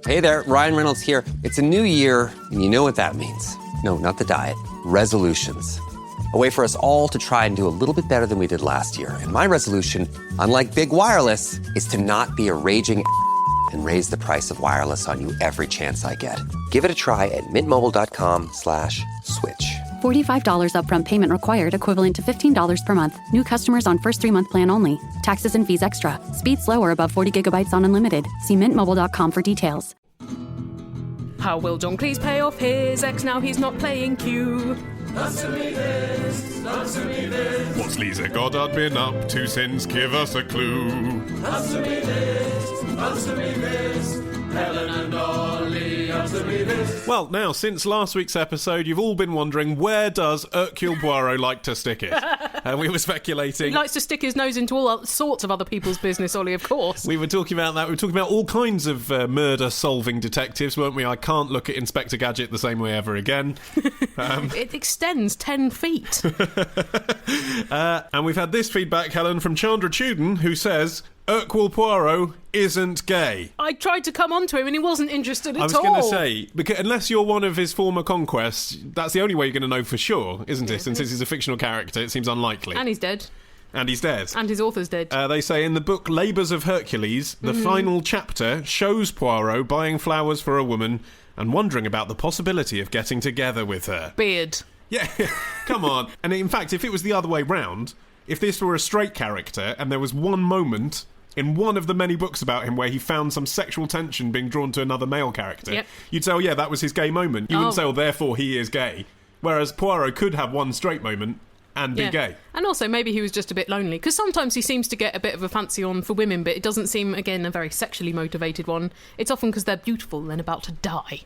Hey there, Ryan Reynolds here. It's a new year, and you know what that means. No, not the diet. Resolutions. A way for us all to try and do a little bit better than we did last year. And my resolution, unlike big wireless, is to not be a raging and raise the price of wireless on you every chance I get. Give it a try at mintmobile.com/switch. $45 upfront payment required, equivalent to $15 per month. New customers on first 3-month plan only. Taxes and fees extra. Speed slower above 40 gigabytes on unlimited. See mintmobile.com for details. How will John Cleese pay off his ex now he's not playing Q? Answer me this, answer me this. What's Lisa Goddard been up to since? Give us a clue. Answer me this, answer me this. Helen and Ollie, answer me this. Well, now, since last week's episode, you've all been wondering, where does Hercule Poirot like to stick it? We were speculating. He likes to stick his nose into all sorts of other people's business, Ollie, of course. We were talking about that. We were talking about all kinds of murder-solving detectives, weren't we? I can't look at Inspector Gadget the same way ever again. It extends 10 feet. And we've had this feedback, Helen, from Chandra Chuden, who says, Hercule Poirot isn't gay. I tried to come on to him and he wasn't interested at all. I was going to say, because unless you're one of his former conquests, that's the only way you're going to know for sure, isn't it? Since he's a fictional character, it seems unlikely. And he's dead. And he's dead. And his author's dead. They say in the book Labours of Hercules, the final chapter shows Poirot buying flowers for a woman and wondering about the possibility of getting together with her. Beard. Yeah, come on. And in fact, if it was the other way round, if this were a straight character and there was one moment in one of the many books about him where he found some sexual tension being drawn to another male character, you'd say, oh yeah, that was his gay moment. You wouldn't say, oh, therefore he is gay. Whereas Poirot could have one straight moment and be gay. And also, maybe he was just a bit lonely, because sometimes he seems to get a bit of a fancy on for women, but it doesn't seem, again, a very sexually motivated one. It's often because they're beautiful and about to die.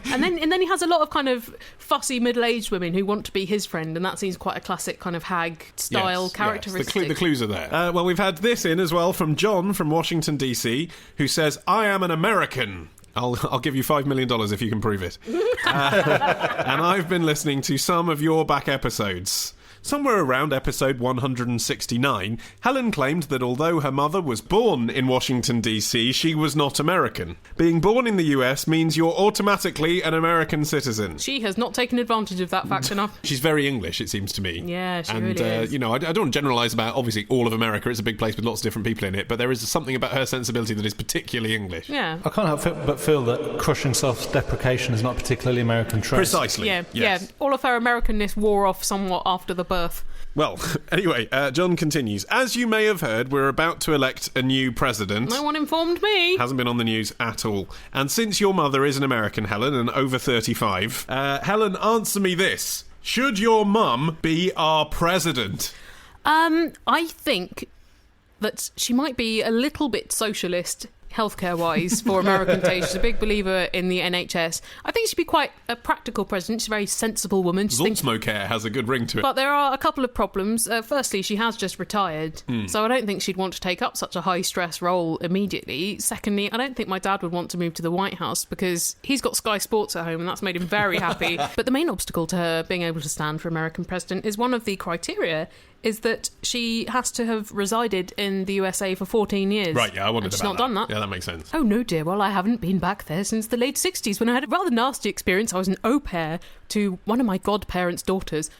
and then he has a lot of kind of fussy middle-aged women who want to be his friend, and that seems quite a classic kind of hag-style characteristic. Yes. The clues are there. Well, we've had this in as well from John from Washington, D.C., who says, I am an American. I'll give you $5 million if you can prove it. And I've been listening to some of your back episodes. Somewhere around episode 169, Helen claimed that although her mother was born in Washington, D.C., she was not American. Being born in the US means you're automatically an American citizen. She has not taken advantage of that fact enough. She's very English, it seems to me. Yeah, she really is. You know, I don't want to generalise about, obviously, all of America. It's a big place with lots of different people in it, but there is something about her sensibility that is particularly English. Yeah. I can't help but feel that crushing self-deprecation is not particularly American trait. Precisely. Yeah, yes. yeah. All of her Americanness wore off somewhat after the birth. Well, anyway, John continues. As you may have heard, we're about to elect a new president. No one informed me. Hasn't been on the news at all. And since your mother is an American, Helen, and over 35, Helen, answer me this. Should your mum be our president? I think that she might be a little bit socialist healthcare-wise for American taste. She's a big believer in the NHS. I think she'd be quite a practical president. She's a very sensible woman. Zoltzmo-care has a good ring to it. But there are a couple of problems. Firstly, she has just retired, so I don't think she'd want to take up such a high-stress role immediately. Secondly, I don't think my dad would want to move to the White House because he's got Sky Sports at home and that's made him very happy. But the main obstacle to her being able to stand for American president is one of the criteria is that she has to have resided in the USA for 14 years. Right, yeah, I wondered about that. She's not done that. Yeah, that makes sense. Oh, no, dear. Well, I haven't been back there since the late 60s when I had a rather nasty experience. I was an au pair to one of my godparents' daughters,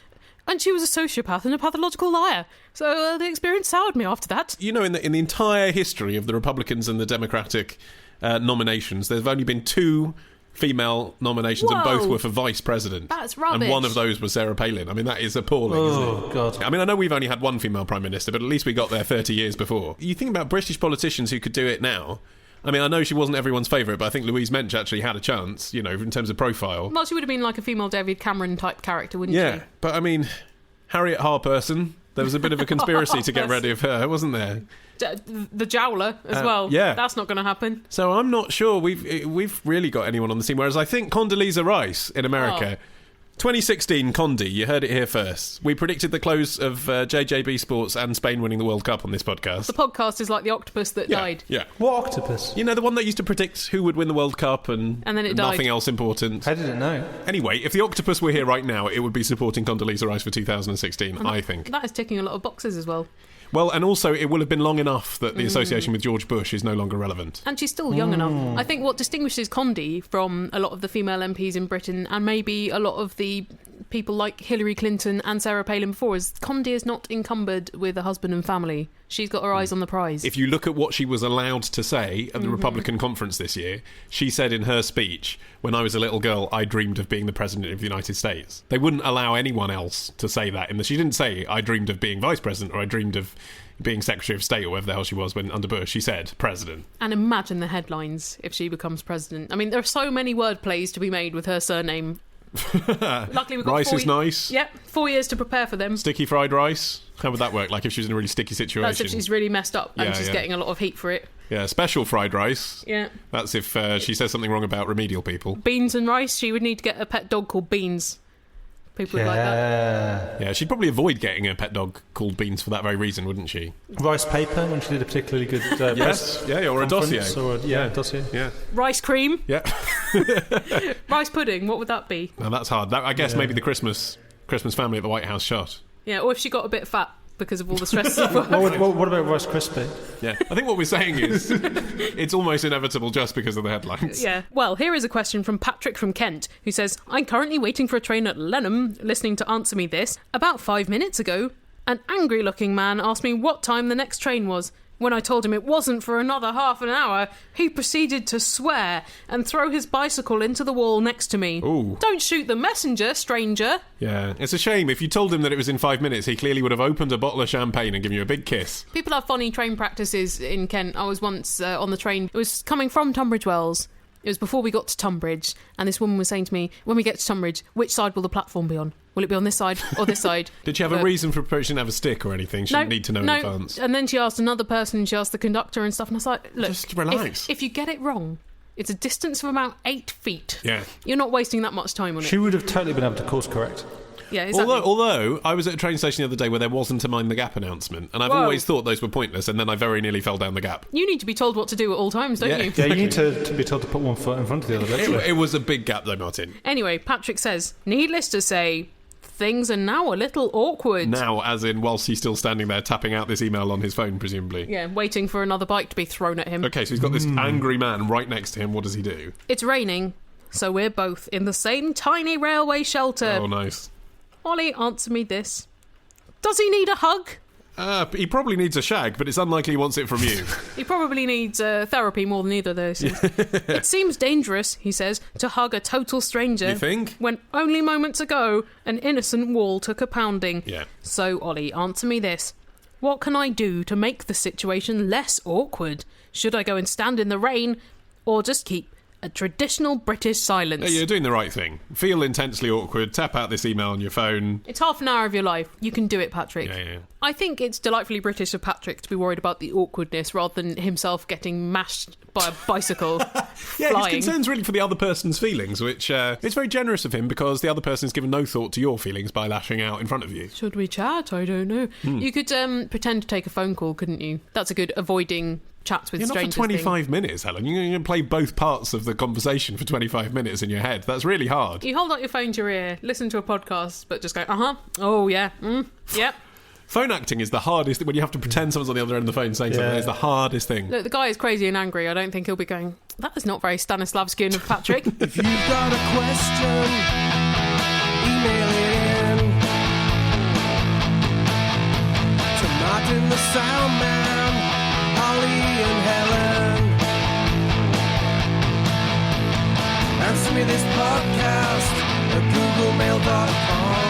and she was a sociopath and a pathological liar. So the experience soured me after that. You know, in the entire history of the Republicans and the Democratic nominations, there's only been 2 female nominations. Whoa. And both were for vice president. That's rubbish. And one of those was Sarah Palin. I mean, that is appalling, isn't it? Oh, God. I mean, I know we've only had one female prime minister, but at least we got there 30 years before. You think about British politicians who could do it now. I mean, I know she wasn't everyone's favourite, but I think Louise Mensch actually had a chance, you know, in terms of profile. Well, she would have been like a female David Cameron type character, wouldn't she? Yeah, but I mean, Harriet Harperson, there was a bit of a conspiracy to get rid of her, wasn't there? The Jowler as well. Yeah. That's not going to happen. So I'm not sure we've really got anyone on the scene, whereas I think Condoleezza Rice in America... 2016, Condi, you heard it here first. We predicted the close of JJB Sports and Spain winning the World Cup on this podcast. The podcast is like the octopus that died. Yeah. What octopus? You know, the one that used to predict who would win the World Cup and then it died. Nothing else important. I didn't know. Anyway, if the octopus were here right now, it would be supporting Condoleezza Rice for 2016, I think. That is ticking a lot of boxes as well. Well, and also it will have been long enough that the association with George Bush is no longer relevant. And she's still young enough. I think what distinguishes Condi from a lot of the female MPs in Britain, and maybe a lot of the people like Hillary Clinton and Sarah Palin before, is Condi is not encumbered with a husband and family. She's got her eyes on the prize. If you look at what she was allowed to say at the Republican conference this year, she said in her speech, when I was a little girl, I dreamed of being the President of the United States. They wouldn't allow anyone else to say that. She didn't say, I dreamed of being Vice President, or I dreamed of being Secretary of State, or whatever the hell she was when under Bush. She said, President. And imagine the headlines if she becomes President. I mean, there are so many word plays to be made with her surname. Luckily we've got rice is nice. Yep, 4 years to prepare for them. Sticky fried rice. How would that work? Like if she was in a really sticky situation. That's if she's really messed up and she's getting a lot of heat for it. Yeah, special fried rice. Yeah. That's if she says something wrong about remedial people. Beans and rice. She would need to get a pet dog called Beans. People would like that. Yeah, she'd probably avoid getting a pet dog called Beans for that very reason, wouldn't she? Rice paper, when she did a particularly good yes, or a dossier. Or a dossier. Yeah. Rice cream. Yeah. Rice pudding, what would that be? Now that's hard. I guess maybe the Christmas family at the White House shot. Yeah, or if she got a bit fat because of all the stress of work. What about Rice Krispie? Yeah, I think what we're saying is it's almost inevitable just because of the headlines. Yeah. Well, here is a question from Patrick from Kent, who says, I'm currently waiting for a train at Lenham, listening to Answer Me This. About 5 minutes ago, an angry-looking man asked me what time the next train was. When I told him it wasn't for another half an hour, he proceeded to swear and throw his bicycle into the wall next to me. Ooh. Don't shoot the messenger, stranger. Yeah, it's a shame. If you told him that it was in 5 minutes, he clearly would have opened a bottle of champagne and given you a big kiss. People have funny train practices in Kent. I was once on the train. It was coming from Tunbridge Wells. It was before we got to Tunbridge, and this woman was saying to me, when we get to Tunbridge, which side will the platform be on? Will it be on this side or this side? Did she have a reason for she didn't have a stick or anything? She didn't need to know in advance. And then she asked another person, she asked the conductor and stuff, and I was like, look, just relax. If you get it wrong, it's a distance of about 8 feet. Yeah. You're not wasting that much time on it. She would have totally been able to course correct. Yeah, exactly. Although I was at a train station the other day where there wasn't a mind the gap announcement, and I've always thought those were pointless, and then I very nearly fell down the gap. You need to be told what to do at all times, don't you? Yeah, you need to be told to put one foot in front of the other. It was a big gap though, Martin. Anyway, Patrick says, needless to say, things are now a little awkward. Now, as in whilst he's still standing there tapping out this email on his phone, presumably. Yeah, waiting for another bike to be thrown at him. Okay, so he's got this angry man right next to him. What does he do? It's raining, so we're both in the same tiny railway shelter. Oh, nice. Ollie, answer me this. Does he need a hug? He probably needs a shag, but it's unlikely he wants it from you. He probably needs therapy more than either of those. It seems dangerous, he says, to hug a total stranger. You think? When only moments ago, an innocent wall took a pounding. Yeah. So, Ollie, answer me this. What can I do to make the situation less awkward? Should I go and stand in the rain, or just keep a traditional British silence? You're doing the right thing. Feel intensely awkward, tap out this email on your phone. It's half an hour of your life. You can do it, Patrick. Yeah. I think it's delightfully British of Patrick to be worried about the awkwardness rather than himself getting mashed by a bicycle flying. His concern's really for the other person's feelings, which it's very generous of him because the other person's given no thought to your feelings by lashing out in front of you. Should we chat? I don't know. You could pretend to take a phone call, couldn't you? That's a good avoiding chats with strangers. Not for 25 minutes, Helen. You're going to play both parts of the conversation for 25 minutes in your head. That's really hard. You hold out your phone to your ear, listen to a podcast, but just go, oh yeah, yep. Phone acting is the hardest. When you have to pretend someone's on the other end of the phone saying something, is the hardest thing. Look, the guy is crazy and angry. I don't think he'll be going, that is not very Stanislavskian of Patrick. If you've got a question, email it in to Martin the Soundman, Holly and Helen. Answer me this podcast at googlemail.com.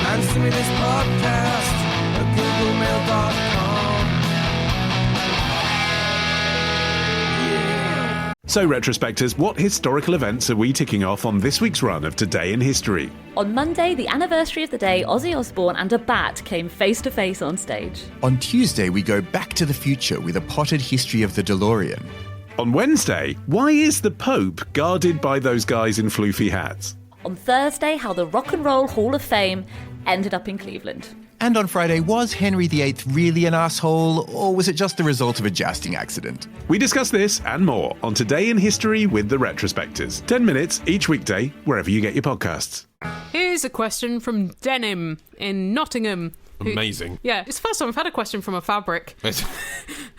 Answer me this podcast at googlemail.com. So, retrospectors, what historical events are we ticking off on this week's run of Today in History? On Monday, the anniversary of the day Ozzy Osbourne and a bat came face to face on stage. On Tuesday, we go back to the future with a potted history of the DeLorean. On Wednesday, why is the Pope guarded by those guys in floofy hats? On Thursday, how the Rock and Roll Hall of Fame ended up in Cleveland. And on Friday, was Henry VIII really an asshole, or was it just the result of a jousting accident? We discuss this and more on Today in History with the Retrospectors. 10 minutes each weekday, wherever you get your podcasts. Here's a question from Denim in Nottingham. Amazing. Yeah, it's the first time I've had a question from a fabric. There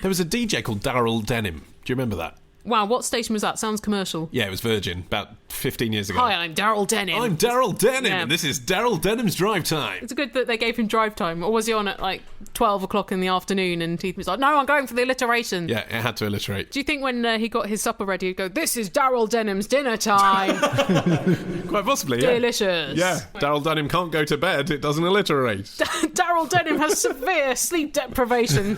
was a DJ called Daryl Denim. Do you remember that? Wow, what station was that? Sounds commercial. Yeah, it was Virgin, about 15 years ago. Hi, I'm Daryl Denim. I'm Daryl Denim, Yeah. and this is Daryl Denim's Drive Time. It's good that they gave him drive time. Or was he on at like 12 o'clock in the afternoon and he was like, no, I'm going for the alliteration. Yeah, it had to alliterate. Do you think when he got his supper ready, he'd go, this is Daryl Denim's dinner time? Quite possibly, yeah. Delicious. Yeah, Daryl Denim can't go to bed, it doesn't alliterate. Daryl Denim has severe sleep deprivation.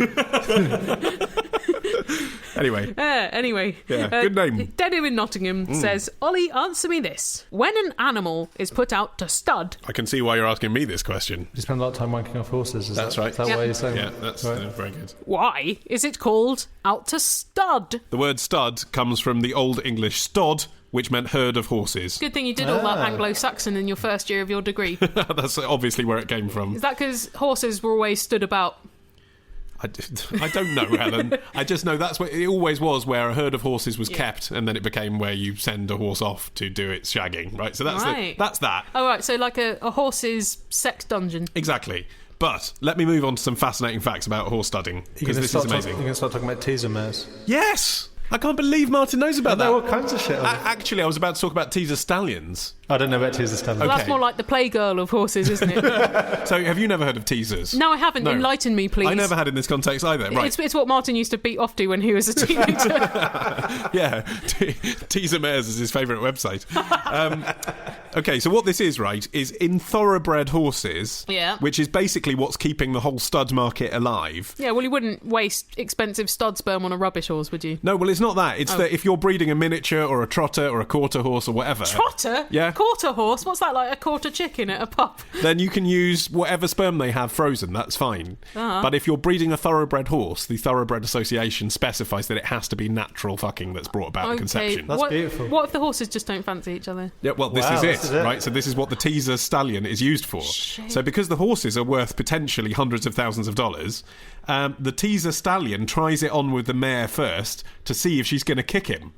Anyway. Anyway. Yeah, good name. Denim in Nottingham says, Ollie, answer me this. When an animal is put out to stud... I can see why you're asking me this question. You spend a lot of time wanking off horses, That's right. Is that Yeah. why you're saying Yeah, that? that's Right. very good. Why is it called out to stud? The word stud comes from the Old English stod, which meant herd of horses. Good thing you did all that Anglo-Saxon in your first year of your degree. That's obviously where it came from. Is that because horses were always stood about? I don't know, Helen. I just know that's where it always was, where a herd of horses was kept, and then it became where you send a horse off to do its shagging, right? So that's Right. that's that. Oh, right, so like a horse's sex dungeon. Exactly. But let me move on to some fascinating facts about horse studding, because this is amazing. You're going to start talking about teaser mares. Yes! I can't believe Martin knows about I that. know all kinds of shit. Actually, I was about to talk about teaser stallions. I don't know about teaser stallions. Well, Okay. that's more like the playgirl of horses, isn't it? So, have you never heard of teasers? No, I haven't. No. Enlighten me, please. I never had in this context either. Right. It's what Martin used to beat off to when he was a teenager. Yeah, Teaser Mares is his favourite website. Okay, so what this is, right, is in thoroughbred horses, Yeah. which is basically what's keeping the whole stud market alive. Yeah, well, you wouldn't waste expensive stud sperm on a rubbish horse, would you? No, well, it's not that. It's that if you're breeding a miniature or a trotter or a quarter horse or whatever... Trotter? Yeah. Quarter horse? What's that, like a quarter chicken at a pub? then you can use whatever sperm they have frozen, that's fine. Uh-huh. But if you're breeding a thoroughbred horse, the Thoroughbred Association specifies that it has to be natural fucking that's brought about the conception. That's beautiful. What if the horses just don't fancy each other? Yeah, well, this Wow, is this is it. right? So this is what the teaser stallion is used for. So because the horses are worth potentially hundreds of thousands of dollars, the teaser stallion tries it on with the mare first to see if she's going to kick him.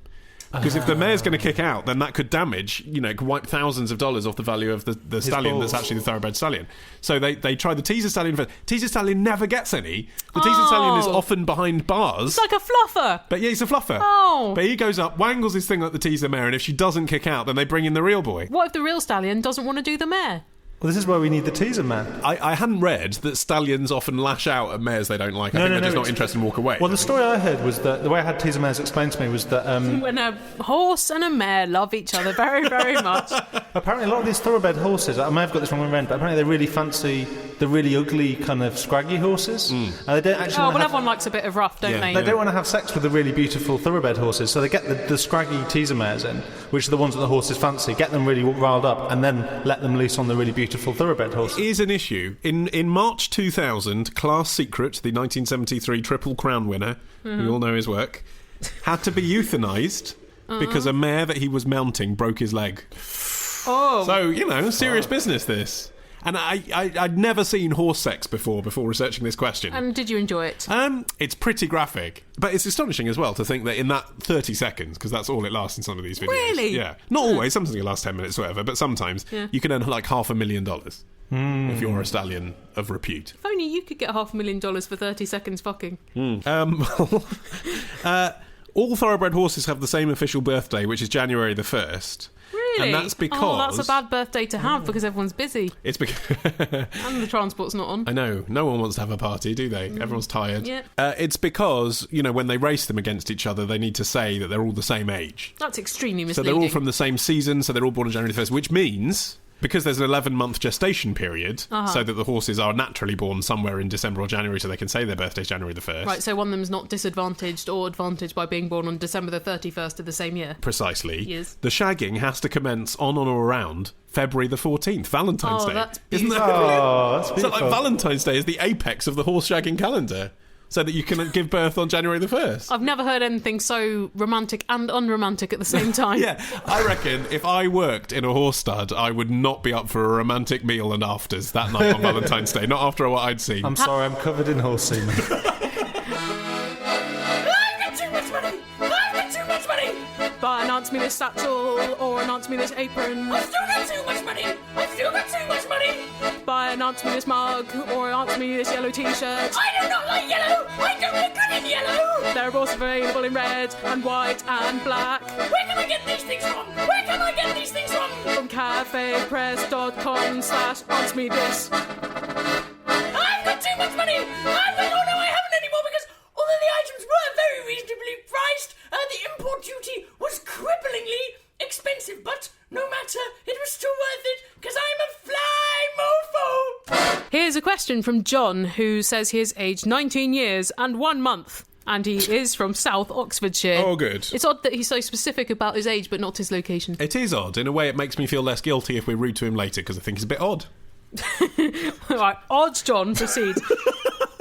Because if the mare's going to kick out, then that could damage, it could wipe thousands of dollars off the value of the stallion balls. that's actually the thoroughbred stallion. So they try the teaser stallion first. Teaser stallion never gets any. The teaser stallion is often behind bars. It's like a fluffer. But yeah, he's a fluffer. Oh. But he goes up, wangles his thing at the teaser mare, and if she doesn't kick out, then they bring in the real boy. What if the real stallion doesn't want to do the mare? Well, this is why we need the teaser man. I hadn't read that stallions often lash out at mares they don't like. I think they're just not interested and walk away. Well, the story I heard was that the way I had teaser mares explained to me was that When a horse and a mare love each other very, very much. apparently a lot of these thoroughbred horses, I may have got this wrong when I read, but apparently they really fancy the really ugly kind of scraggy horses. And they don't actually Oh, wanna well, have, everyone likes a bit of rough, don't Yeah. they? they don't want to have sex with the really beautiful thoroughbred horses, so they get the scraggy teaser mares in, which are the ones that the horses fancy, get them really riled up, and then let them loose on the really beautiful thoroughbred horses. Is an issue. In March 2000, Class Secret, the 1973 Triple Crown winner, we all know his work, had to be euthanized because a mare that he was mounting broke his leg. Oh. So, serious business, this. And I'd never seen horse sex before researching this question. And did you enjoy it? It's pretty graphic, but it's astonishing as well to think that in that 30 seconds, because that's all it lasts in some of these videos. Really? Yeah. Not always, sometimes it lasts 10 minutes or whatever, but sometimes you can earn like $500,000 if you're a stallion of repute. If only you could get $500,000 for 30 seconds fucking. All thoroughbred horses have the same official birthday, which is January the 1st. Really? And that's because... Oh, that's a bad birthday to have because everyone's busy. It's because... And the transport's not on. I know. No one wants to have a party, do they? Everyone's tired. Yeah. It's because, when they race them against each other, they need to say that they're all the same age. That's extremely So misleading. they're all from the same season, so they're all born on January the 1st, which means... Because there's an 11-month gestation period, so that the horses are naturally born somewhere in December or January, so they can say their birthday's January the 1st. Right, so one of them's not disadvantaged or advantaged by being born on December the 31st of the same year. Precisely. Yes. The shagging has to commence on or around February the 14th, Valentine's Day. That's Isn't that beautiful. brilliant? Oh, that's So beautiful. like Valentine's Day is the apex of the horse shagging calendar. so that you can give birth on January the 1st. I've never heard anything so romantic and unromantic at the same time. Yeah, I reckon if I worked in a horse stud, I would not be up for a romantic meal and afters that night on Valentine's Day, not after what I'd seen. I'm sorry, I'm covered in horse semen. I've got too much money! I've got too much money! Buy an Answer Me This satchel or an Answer Me This apron. I've still got too much money! I've still got too much money! Buy an Answer Me This mug or an Answer Me This yellow t-shirt. I do not like yellow! I don't look good in yellow! They're also available in red and white and black. Where can I get these things from? Where can I get these things from? From cafepress.com/answermethis. I've got too much money! Oh no, I haven't anymore because although the items were very reasonably priced, the import duty was cripplingly expensive, but no matter, it was still worth it because I'm a fly mofo! Here's a question from John, who says he is aged 19 years and 1 month. And he is from South Oxfordshire. Oh, good. It's odd that he's so specific about his age, but not his location. It is odd. In a way, it makes me feel less guilty if we're rude to him later, because I think he's a bit odd. Right, odd John proceeds.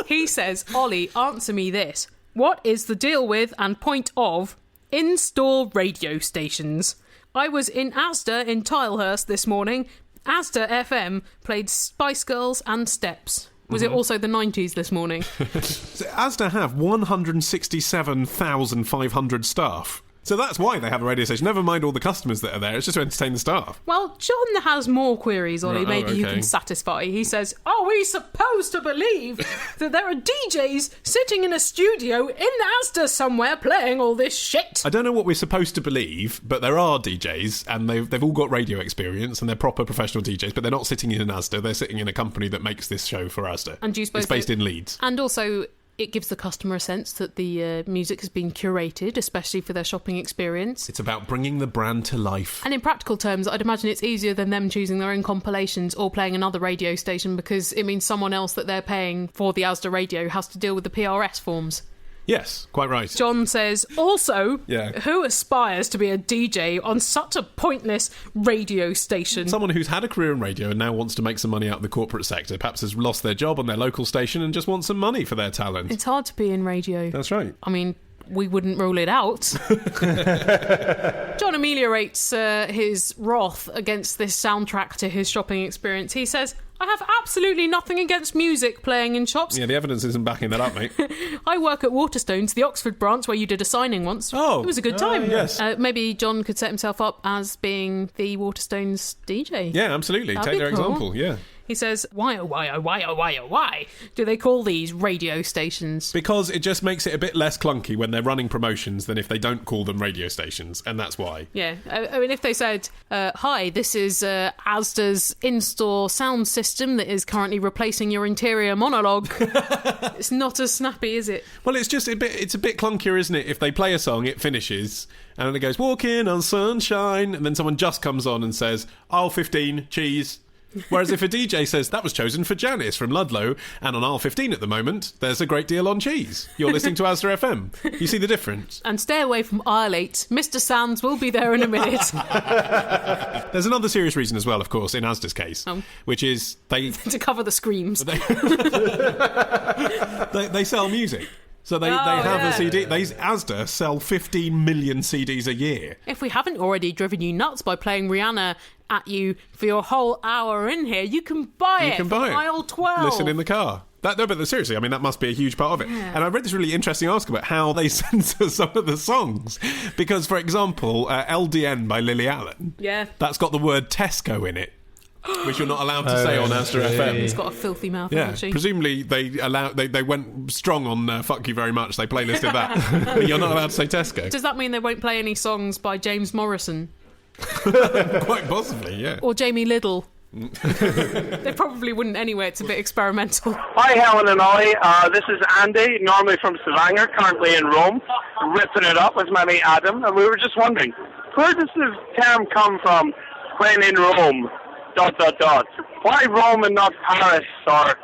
He says, Ollie, answer me this. What is the deal with and point of in-store radio stations? I was in Asda in Tilehurst this morning. Asda FM played Spice Girls and Steps. Was it also the 90s this morning? So Asda have 167,500 staff. So that's why they have a radio station. Never mind all the customers that are there. It's just to entertain the staff. Well, John has more queries, Ollie. Right, Maybe you okay. can satisfy. He says, are we supposed to believe that there are DJs sitting in a studio in Asda somewhere playing all this shit? I don't know what we're supposed to believe, but there are DJs, and they've all got radio experience, and they're proper professional DJs, but they're not sitting in an Asda. They're sitting in a company that makes this show for Asda. And do you suppose it's based in Leeds. And also, it gives the customer a sense that the music has been curated, especially for their shopping experience. It's about bringing the brand to life. And in practical terms, I'd imagine it's easier than them choosing their own compilations or playing another radio station, because it means someone else that they're paying for the Asda radio has to deal with the PRS forms. Yes, quite right. John says, also, Yeah. who aspires to be a DJ on such a pointless radio station? Someone who's had a career in radio and now wants to make some money out of the corporate sector, perhaps has lost their job on their local station and just wants some money for their talent. It's hard to be in radio. That's right. I mean, we wouldn't rule it out. John ameliorates his wrath against this soundtrack to his shopping experience. He says, I have absolutely nothing against music playing in shops. Yeah, the evidence isn't backing that up, mate. I work at Waterstones, the Oxford branch, where you did a signing once. Oh. It was a good time. Yes. Maybe John could set himself up as being the Waterstones DJ. Yeah, absolutely. That'd Take be their cool. example, yeah. He says, why do they call these radio stations? Because it just makes it a bit less clunky when they're running promotions than if they don't call them radio stations, and that's why. Yeah, I mean, if they said, hi, this is Asda's in-store sound system that is currently replacing your interior monologue, it's not as snappy, is it? Well, it's just it's a bit clunkier, isn't it? If they play a song, it finishes, and then it goes, walking on sunshine, and then someone just comes on and says, aisle 15, cheese. Whereas if a DJ says, that was chosen for Janice from Ludlow, and on aisle 15 at the moment, there's a great deal on cheese. You're listening to Asda FM. You see the difference? And stay away from aisle 8. Mr. Sands will be there in a minute. There's another serious reason as well, of course, in Asda's case, which is they... to cover the screams. They sell music. So they have a CD. Asda sell 15 million CDs a year. If we haven't already driven you nuts by playing Rihanna at you for your whole hour in here, you can buy it from aisle 12. Listen in the car. But seriously, I mean, that must be a huge part of it. Yeah. And I read this really interesting article about how they censor some of the songs. Because, for example, LDN by Lily Allen, that's got the word Tesco in it, which you're not allowed to say on Asda FM. It's got a filthy mouth, hasn't she? Presumably they went strong on Fuck You Very Much. They playlisted that. You're not allowed to say Tesco. Does that mean they won't play any songs by James Morrison? Quite possibly, yeah. Or Jamie Liddell? They probably wouldn't anyway. It's a bit experimental. Hi, Helen and Ollie. This is Andy, normally from Stavanger, currently in Rome, ripping it up with my mate Adam. And we were just wondering, where does the term come from when in Rome... ... Why Rome and not Paris or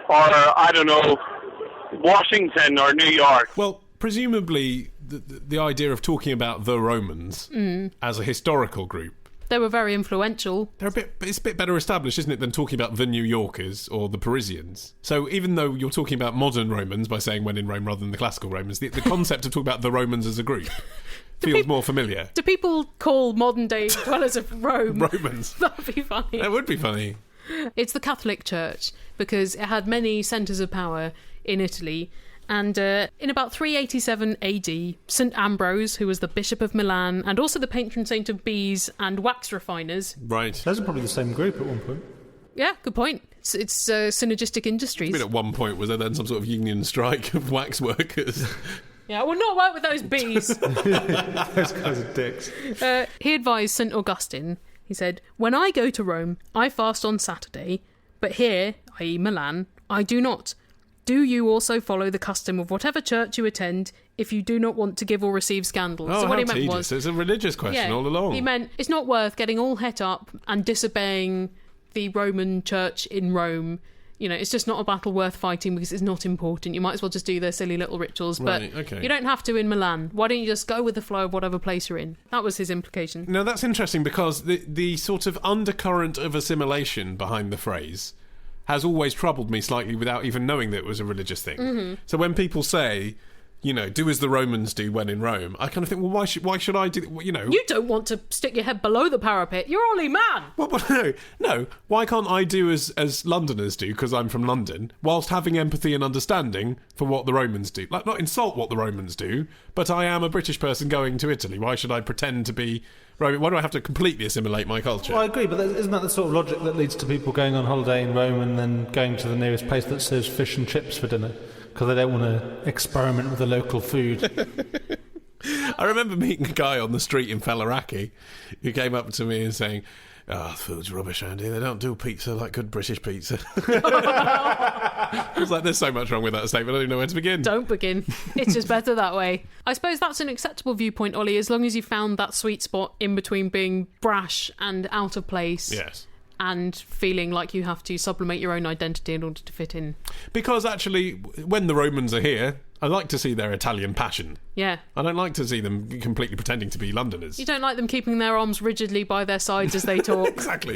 I don't know, Washington or New York? Well, presumably the idea of talking about the Romans as a historical group They were very influential. It's a bit better established, isn't it, than talking about the New Yorkers or the Parisians. So even though you're talking about modern Romans by saying when in Rome rather than the classical Romans, the concept of talking about the Romans as a group feels more familiar. Do people call modern-day dwellers of Rome Romans? That'd be funny. That would be funny. It's the Catholic Church, because it had many centres of power in Italy. And in about 387 AD, St Ambrose, who was the Bishop of Milan and also the patron saint of bees and wax refiners... Right. Those are probably the same group at one point. Yeah, good point. It's synergistic industries. I mean, at one point, was there then some sort of union strike of wax workers? Yeah, I will not work with those bees. Those guys are dicks. He advised St Augustine. He said, "When I go to Rome, I fast on Saturday, but here, i.e. Milan, I do not. Do you also follow the custom of whatever church you attend if you do not want to give or receive scandal?" Oh, so what how he meant tedious. was, It's a religious question all along. He meant it's not worth getting all het up and disobeying the Roman church in Rome. You know, it's just not a battle worth fighting because it's not important. You might as well just do their silly little rituals. Right, but okay. You don't have to in Milan. Why don't you just go with the flow of whatever place you're in? That was his implication. Now, that's interesting because the sort of undercurrent of assimilation behind the phrase has always troubled me slightly without even knowing that it was a religious thing. Mm-hmm. So when people say, you know, do as the Romans do when in Rome, I kind of think, well, why should I do, you know... You don't want to stick your head below the parapet. You're only man. Well, no. Why can't I do as Londoners do, because I'm from London, whilst having empathy and understanding for what the Romans do? Like, not insult what the Romans do, but I am a British person going to Italy. Why should I pretend to be Roman? Why do I have to completely assimilate my culture? Well, I agree, but isn't that the sort of logic that leads to people going on holiday in Rome and then going to the nearest place that serves fish and chips for dinner? Because they don't want to experiment with the local food. I remember meeting a guy on the street in Faliraki who came up to me and saying, "Oh, the food's rubbish around here. They don't do pizza like good British pizza." I was like, there's so much wrong with that statement. I don't even know where to begin. Don't begin. It's just better that way. I suppose that's an acceptable viewpoint, Ollie, as long as you found that sweet spot in between being brash and out of place. Yes. And feeling like you have to sublimate your own identity in order to fit in. Because actually, when the Romans are here, I like to see their Italian passion. Yeah. I don't like to see them completely pretending to be Londoners. You don't like them keeping their arms rigidly by their sides as they talk. Exactly.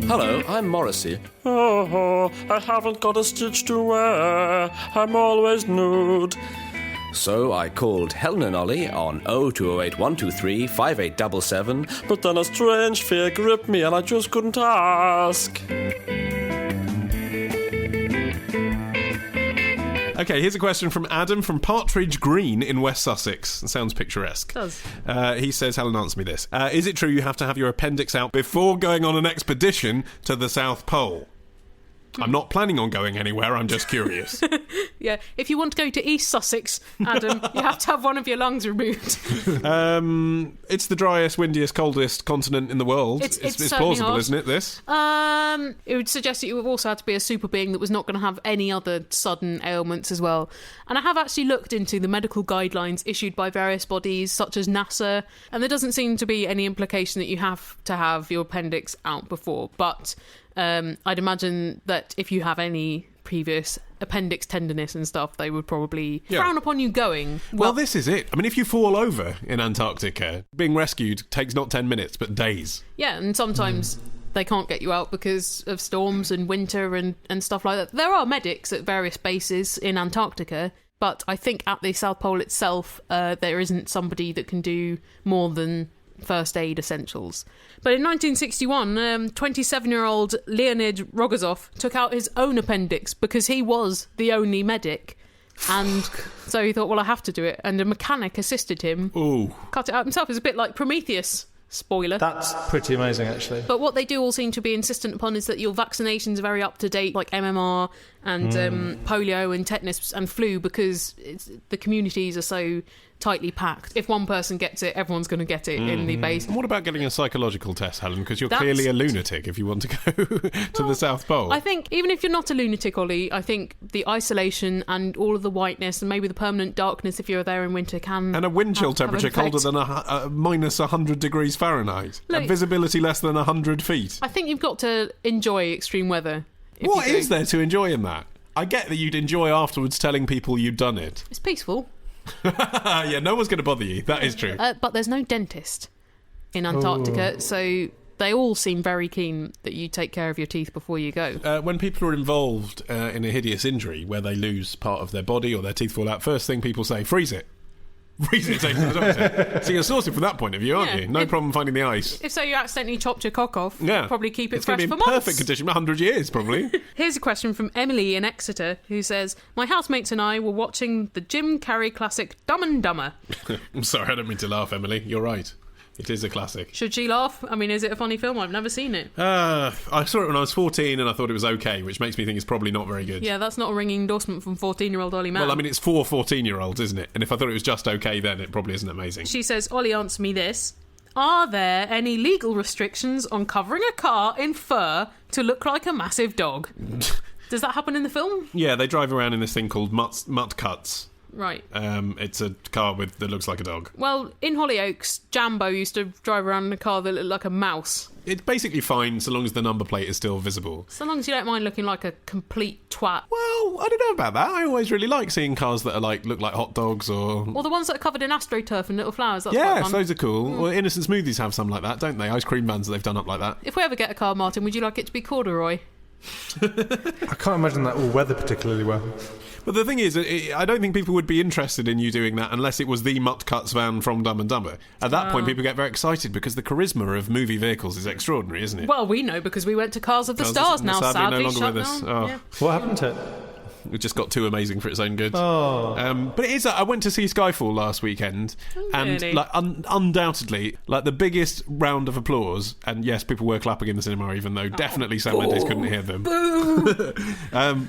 Hello, I'm Morrissey. Oh, I haven't got a stitch to wear. I'm always nude. So I called Helen and Ollie on 0208 123 5877, but then a strange fear gripped me and I just couldn't ask. Okay, here's a question from Adam from Partridge Green in West Sussex. It sounds picturesque. It does. He says, Helen, answer me this. Is it true you have to have your appendix out before going on an expedition to the South Pole? I'm not planning on going anywhere, I'm just curious. Yeah, if you want to go to East Sussex, Adam, you have to have one of your lungs removed. It's the driest, windiest, coldest continent in the world. It's plausible, hot. Isn't it, this? It would suggest that you would also have to be a super being that was not going to have any other sudden ailments as well. And I have actually looked into the medical guidelines issued by various bodies, such as NASA, and there doesn't seem to be any implication that you have to have your appendix out before. But I'd imagine that if you have any previous appendix tenderness and stuff, they would probably frown upon you going. Well, this is it. I mean, if you fall over in Antarctica, being rescued takes not 10 minutes, but days. Yeah, and sometimes they can't get you out because of storms and winter and stuff like that. There are medics at various bases in Antarctica, but I think at the South Pole itself, there isn't somebody that can do more than first aid essentials. But in 1961, 27-year-old Leonid Rogozov took out his own appendix because he was the only medic. And so he thought, well, I have to do it. And a mechanic assisted him. Ooh. Cut it out himself. It's a bit like Prometheus. Spoiler. That's pretty amazing, actually. But what they do all seem to be insistent upon is that your vaccinations are very up-to-date, like MMR and polio and tetanus and flu, because the communities are so tightly packed. If one person gets it, everyone's going to get it in the base. And what about getting a psychological test, Helen? Because you're clearly a lunatic if you want to go to the South Pole. I think even if you're not a lunatic, Ollie, I think the isolation and all of the whiteness and maybe the permanent darkness if you're there in winter can... And a wind chill have temperature an effect. colder than minus 100 degrees Fahrenheit. Look, and visibility less than 100 feet. I think you've got to enjoy extreme weather. What is there to enjoy in that? I get that you'd enjoy afterwards telling people you'd done it. It's peaceful. Yeah, no one's going to bother you. That is true. But there's no dentist in Antarctica, so they all seem very keen that you take care of your teeth before you go. When people are involved in a hideous injury where they lose part of their body or their teeth fall out, first thing people say, freeze it. Freeze it, take the doctor. So you're sorted from that point of view, aren't you? No problem finding the ice. If so, you accidentally chopped your cock off, probably keep it it's fresh be for in months. perfect condition, 100 years probably. Here's a question from Emily in Exeter, who says, my housemates and I were watching the Jim Carrey classic Dumb and Dumber. I'm sorry, I don't mean to laugh, Emily. You're right. It is a classic. Should she laugh? I mean, is it a funny film? I've never seen it. I saw it when I was 14 and I thought it was okay, which makes me think it's probably not very good. Yeah, that's not a ringing endorsement from 14-year-old Ollie Mann. Well, I mean, it's for 14-year-olds, isn't it? And if I thought it was just okay then, it probably isn't amazing. She says, Ollie, answer me this. Are there any legal restrictions on covering a car in fur to look like a massive dog? Does that happen in the film? Yeah, they drive around in this thing called mutt cuts. Right. It's a car that looks like a dog. Well, in Hollyoaks, Jambo used to drive around in a car that looked like a mouse. It's basically fine so long as the number plate is still visible. So long as you don't mind looking like a complete twat. Well, I don't know about that. I always really like seeing cars that are look like hot dogs or the ones that are covered in AstroTurf and little flowers. That's quite fun. Those are cool. Well, Innocent Smoothies have some like that, don't they? Ice cream vans that they've done up like that. If we ever get a car, Martin, would you like it to be corduroy? I can't imagine that will weather particularly well. But the thing is, I don't think people would be interested in you doing that unless it was the Mutt Cuts van from Dumb and Dumber. At that point, people get very excited because the charisma of movie vehicles is extraordinary, isn't it? Well, we know because we went to Cars of the Stars now, sadly no longer shut with us. down. Oh. Yeah. What happened to it? It just got too amazing for its own good. Oh. But it is. I went to see Skyfall last weekend, and really? undoubtedly, the biggest round of applause. And yes, people were clapping in the cinema, even though definitely Sam Mendes couldn't hear them.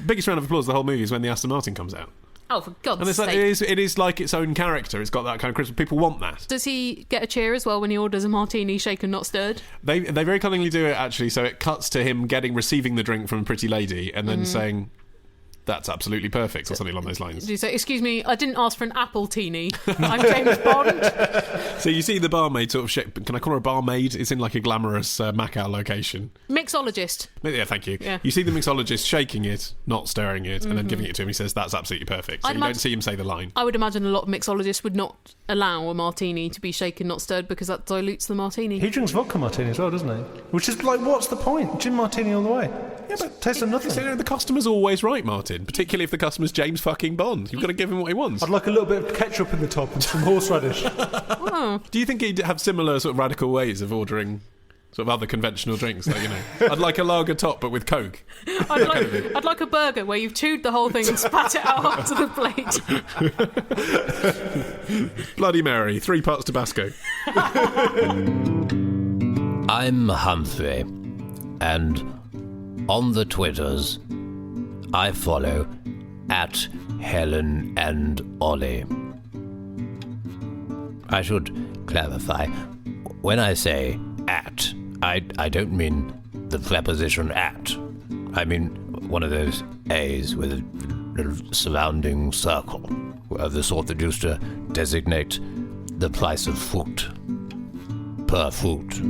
Biggest round of applause of the whole movie is when the Aston Martin comes out. Oh, for God's And sake. it is like its own character. It's got that kind of charisma. People want that. Does he get a cheer as well when he orders a martini shaken, not stirred? They very cunningly do it, actually. So it cuts to him receiving the drink from a pretty lady and then saying, that's absolutely perfect, or something along those lines. Do you say, excuse me, I didn't ask for an apple teeny. I'm James Bond. So you see the barmaid sort of shake. Can I call her a barmaid? It's in a glamorous Macau location. Mixologist. Yeah, thank you. Yeah. You see the mixologist shaking it, not stirring it, and then giving it to him. He says, that's absolutely perfect. So you don't see him say the line. I would imagine a lot of mixologists would not allow a martini to be shaken, not stirred, because that dilutes the martini. He drinks vodka martini as well, doesn't he? Which is what's the point? Gin martini all the way. Yeah, but tastes of nothing. The customer's always right, Martin. Particularly if the customer's James fucking Bond. You've got to give him what he wants. I'd like a little bit of ketchup in the top and some horseradish. Do you think he'd have similar sort of radical ways of ordering sort of other conventional drinks? I'd like a lager top, but with Coke. I'd like a burger where you've chewed the whole thing and spat it out onto the plate. Bloody Mary, 3 parts Tabasco. I'm Humphrey, and on the Twitters, I follow at Helen and Ollie. I should clarify, when I say at, I don't mean the preposition at. I mean one of those A's with a little surrounding circle, of the sort that used to designate the price of fruit per fruit.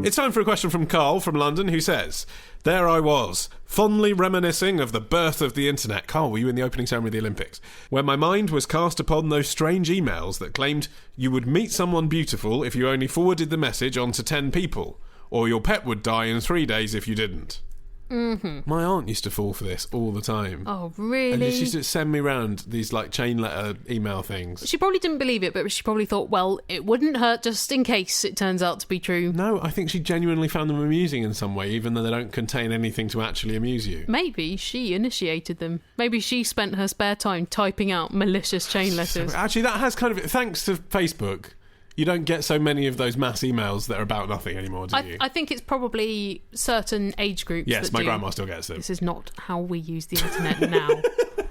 It's time for a question from Carl from London, who says, there I was, fondly reminiscing of the birth of the internet. Carl, were you in the opening ceremony of the Olympics? When my mind was cast upon those strange emails that claimed you would meet someone beautiful if you only forwarded the message on to 10 people, or your pet would die in 3 days if you didn't. Mm-hmm. My aunt used to fall for this all the time. Oh, really? And she used to send me round these chain letter email things. She probably didn't believe it, but she probably thought, well, it wouldn't hurt just in case it turns out to be true. No, I think she genuinely found them amusing in some way, even though they don't contain anything to actually amuse you. Maybe she initiated them. Maybe she spent her spare time typing out malicious chain letters. Actually, that has thanks to Facebook, you don't get so many of those mass emails that are about nothing anymore, do you? I think it's probably certain age groups. Yes, that my do. grandma still gets them. This is not how we use the internet now.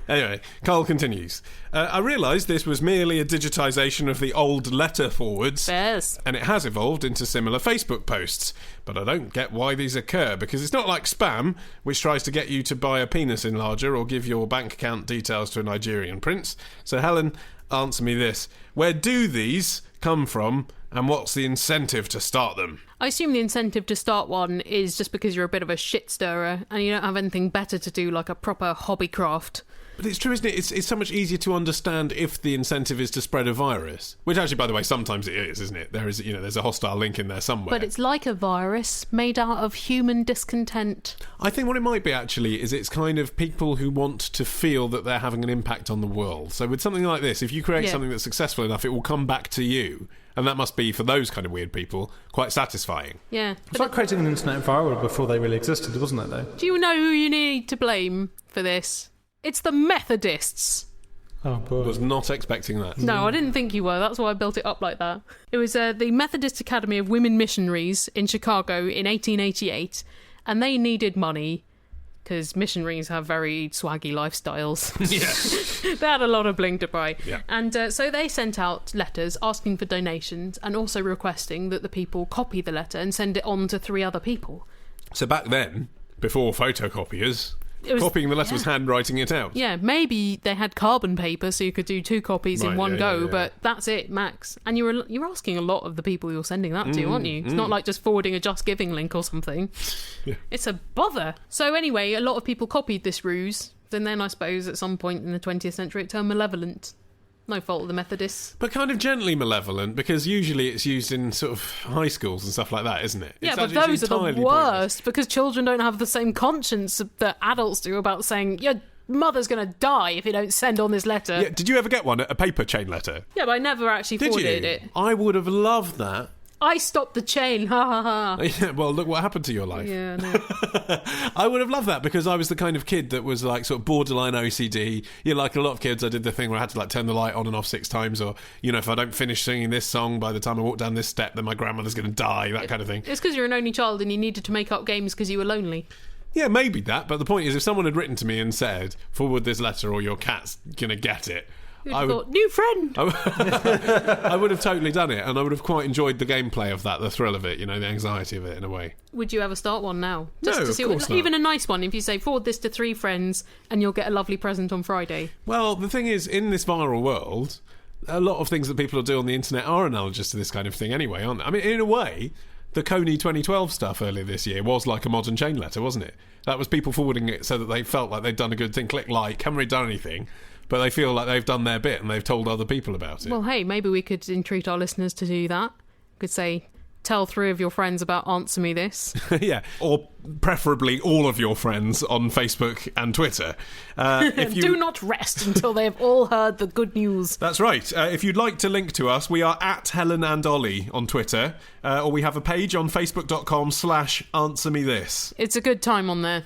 Anyway, Carl continues. I realised this was merely a digitisation of the old letter forwards. Yes. And it has evolved into similar Facebook posts. But I don't get why these occur, because it's not like spam, which tries to get you to buy a penis enlarger or give your bank account details to a Nigerian prince. So Helen, answer me this. Where do these come from, and what's the incentive to start them? I assume the incentive to start one is just because you're a bit of a shit stirrer and you don't have anything better to do, like a proper hobby craft. But it's true, isn't it? It's so much easier to understand if the incentive is to spread a virus. Which actually, by the way, sometimes it is, isn't it? There's a hostile link in there somewhere. But it's like a virus made out of human discontent. I think what it might be, actually, is it's kind of people who want to feel that they're having an impact on the world. So with something like this, if you create something that's successful enough, it will come back to you. And that must be, for those kind of weird people, quite satisfying. Yeah. It's like creating an internet viral before they really existed, wasn't it, though? Do you know who you need to blame for this? It's the Methodists. Oh, boy. Was not expecting that. No, I didn't think you were. That's why I built it up like that. It was the Methodist Academy of Women Missionaries in Chicago in 1888, and they needed money because missionaries have very swaggy lifestyles. Yeah. They had a lot of bling to buy. Yeah. And so they sent out letters asking for donations and also requesting that the people copy the letter and send it on to 3 other people. So back then, before photocopiers, copying the letter was handwriting it out. Yeah, maybe they had carbon paper so you could do 2 copies in one go, but that's it, max. And you're asking a lot of the people you're sending that to, aren't you? It's not like just forwarding a Just Giving link or something. Yeah. It's a bother. So anyway, a lot of people copied this ruse. And then I suppose at some point in the 20th century it turned malevolent. No fault of the Methodists. But kind of gently malevolent, because usually it's used in sort of high schools and stuff like that, isn't it? Yeah, but those are the worst, because children don't have the same conscience that adults do about saying, your mother's going to die if you don't send on this letter. Yeah, did you ever get one, a paper chain letter? Yeah, but I never actually forwarded it. I would have loved that. I stopped the chain, ha ha ha. Yeah, well, look what happened to your life. Yeah, no. I would have loved that, because I was the kind of kid that was like sort of borderline OCD. You know, like a lot of kids, I did the thing where I had to like turn the light on and off 6 times, or, you know, if I don't finish singing this song by the time I walk down this step, then my grandmother's going to die, that kind of thing. It's because you're an only child and you needed to make up games because you were lonely. Yeah, maybe that, but the point is, if someone had written to me and said, forward this letter or your cat's going to get it, I thought, new friend! I would have totally done it, and I would have quite enjoyed the gameplay of that, the thrill of it, you know, the anxiety of it in a way. Would you ever start one now? No, to see of course not. Even a nice one, if you say, forward this to 3 friends and you'll get a lovely present on Friday. Well, the thing is, in this viral world, a lot of things that people do on the internet are analogous to this kind of thing anyway, aren't they? I mean, in a way, the Coney 2012 stuff earlier this year was like a modern chain letter, wasn't it? That was people forwarding it so that they felt like they'd done a good thing. Click like, haven't really done anything, but they feel like they've done their bit and they've told other people about it. Well, hey, maybe we could entreat our listeners to do that. We could say, tell 3 of your friends about Answer Me This. Yeah, or preferably all of your friends on Facebook and Twitter. If you... Do not rest until they've all heard the good news. That's right. If you'd like to link to us, we are at Helen and Ollie on Twitter, or we have a page on facebook.com/answermethis. It's a good time on there.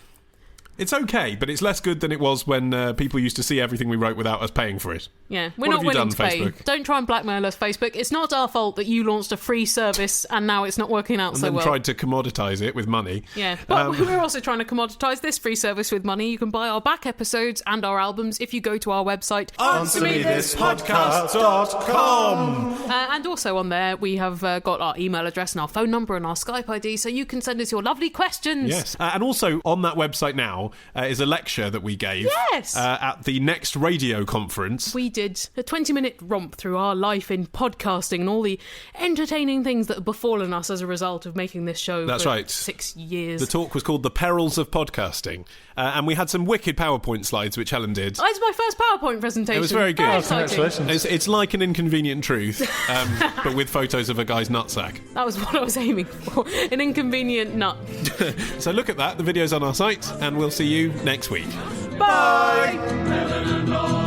It's okay, but it's less good than it was when people used to see everything we wrote without us paying for it. Yeah, we're What not have you willing done, to pay. Facebook? Don't try and blackmail us, Facebook. It's not our fault that you launched a free service and now it's not working out And so then well. tried to commoditise it with money. Yeah, but we're also trying to commoditise this free service with money. You can buy our back episodes and our albums if you go to our website, AnswerMeThisPodcast.com. And also on there, we have got our email address and our phone number and our Skype ID, so you can send us your lovely questions. Yes, and also on that website now is a lecture that we gave at the Next Radio Conference. We did a 20-minute romp through our life in podcasting and all the entertaining things that have befallen us as a result of making this show for 6 years. The talk was called The Perils of Podcasting, and we had some wicked PowerPoint slides which Helen did. Oh, it's my first PowerPoint presentation. It was very good. Very exciting. Congratulations. It's like an Inconvenient Truth, but with photos of a guy's nutsack. That was what I was aiming for. An inconvenient nut. So look at that. The video's on our site, and we'll see you next week. Bye! Helen and Ollie.